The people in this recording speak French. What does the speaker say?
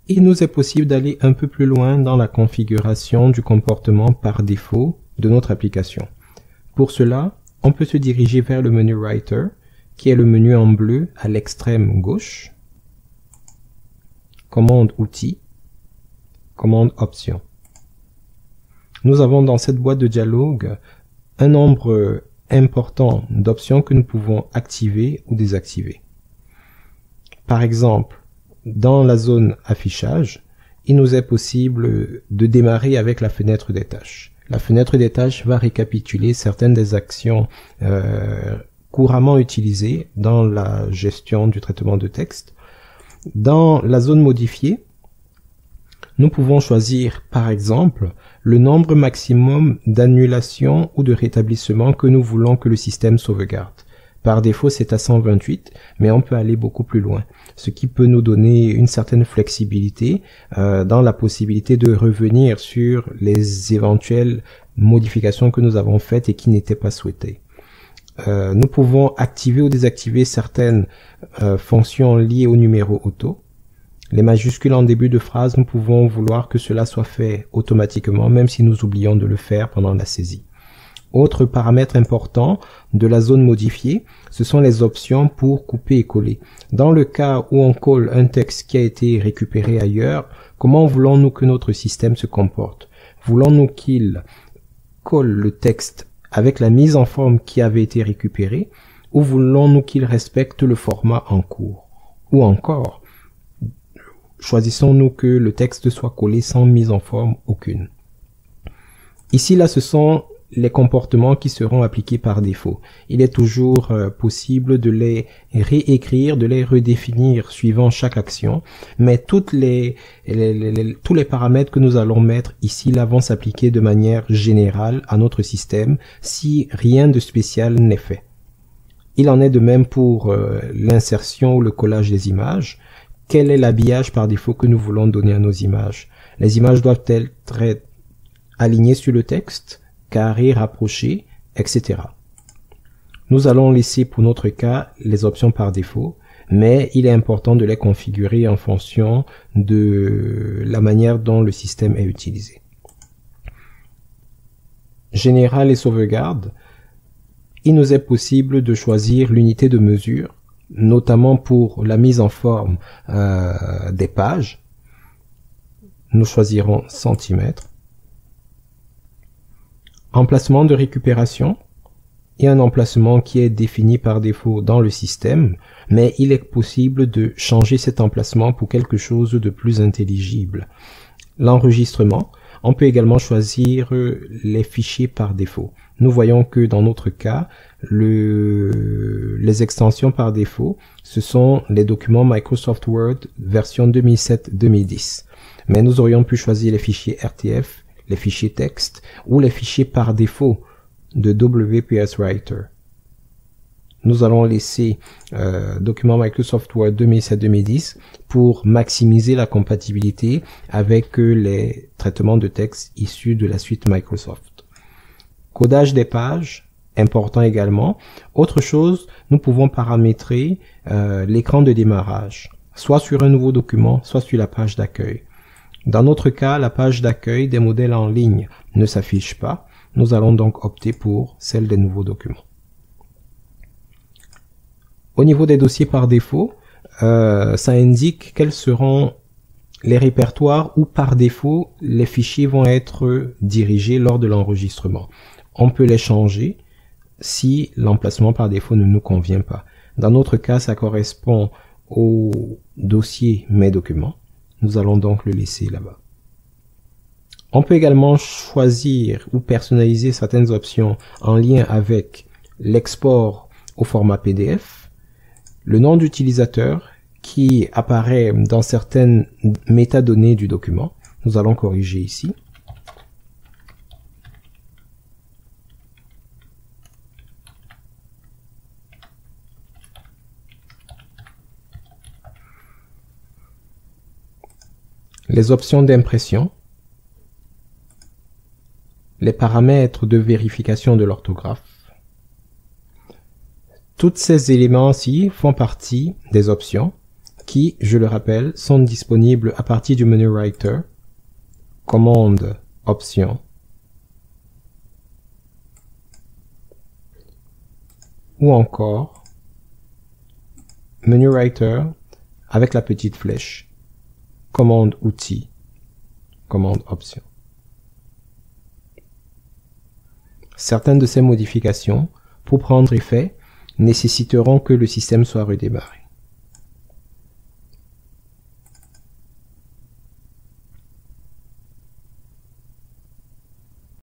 Il nous est possible d'aller un peu plus loin dans la configuration du comportement par défaut de notre application. Pour cela, on peut se diriger vers le menu Writer, qui est le menu en bleu à l'extrême gauche, commande outils, commande options. Nous avons dans cette boîte de dialogue un nombre important d'options que nous pouvons activer ou désactiver. Par exemple, dans la zone affichage, il nous est possible de démarrer avec la fenêtre des tâches. La fenêtre des tâches va récapituler certaines des actions couramment utilisées dans la gestion du traitement de texte. Dans la zone modifiée, nous pouvons choisir, par exemple, le nombre maximum d'annulations ou de rétablissements que nous voulons que le système sauvegarde. Par défaut, c'est à 128, mais on peut aller beaucoup plus loin, ce qui peut nous donner une certaine flexibilité dans la possibilité de revenir sur les éventuelles modifications que nous avons faites et qui n'étaient pas souhaitées. Nous pouvons activer ou désactiver certaines fonctions liées au numéro auto. Les majuscules en début de phrase, nous pouvons vouloir que cela soit fait automatiquement, même si nous oublions de le faire pendant la saisie. Autre paramètre important de la zone modifiée, ce sont les options pour couper et coller. Dans le cas où on colle un texte qui a été récupéré ailleurs, comment voulons-nous que notre système se comporte? Voulons-nous qu'il colle le texte avec la mise en forme qui avait été récupérée, ou voulons-nous qu'il respecte le format en cours? Ou encore, choisissons-nous que le texte soit collé sans mise en forme aucune? Ici, là, ce sont les comportements qui seront appliqués par défaut. Il est toujours possible de les réécrire, de les redéfinir suivant chaque action, mais tous les paramètres que nous allons mettre ici là vont s'appliquer de manière générale à notre système si rien de spécial n'est fait. Il en est de même pour l'insertion ou le collage des images. Quel est l'habillage par défaut que nous voulons donner à nos images? Les images doivent être alignées sur le texte, carré, rapproché, etc. Nous allons laisser pour notre cas les options par défaut, mais il est important de les configurer en fonction de la manière dont le système est utilisé. Général et sauvegarde, il nous est possible de choisir l'unité de mesure, notamment pour la mise en forme des pages. Nous choisirons centimètres. Emplacement de récupération et un emplacement qui est défini par défaut dans le système, mais il est possible de changer cet emplacement pour quelque chose de plus intelligible. L'enregistrement, on peut également choisir les fichiers par défaut. Nous voyons que dans notre cas, les extensions par défaut, ce sont les documents Microsoft Word version 2007-2010. Mais nous aurions pu choisir les fichiers RTF, les fichiers texte ou les fichiers par défaut de WPS Writer. Nous allons laisser document Microsoft Word 2007-2010 pour maximiser la compatibilité avec les traitements de texte issus de la suite Microsoft. Codage des pages, important également. Autre chose, nous pouvons paramétrer l'écran de démarrage, soit sur un nouveau document, soit sur la page d'accueil. Dans notre cas, la page d'accueil des modèles en ligne ne s'affiche pas. Nous allons donc opter pour celle des nouveaux documents. Au niveau des dossiers par défaut, ça indique quels seront les répertoires où par défaut les fichiers vont être dirigés lors de l'enregistrement. On peut les changer si l'emplacement par défaut ne nous convient pas. Dans notre cas, ça correspond au dossier Mes documents. Nous allons donc le laisser là-bas. On peut également choisir ou personnaliser certaines options en lien avec l'export au format PDF, le nom d'utilisateur qui apparaît dans certaines métadonnées du document. Nous allons corriger ici. Les options d'impression, les paramètres de vérification de l'orthographe. Tous ces éléments-ci font partie des options qui, je le rappelle, sont disponibles à partir du menu Writer, commande Options, ou encore menu Writer avec la petite flèche, commande Outils, commande Options. Certaines de ces modifications, pour prendre effet, nécessiteront que le système soit redémarré.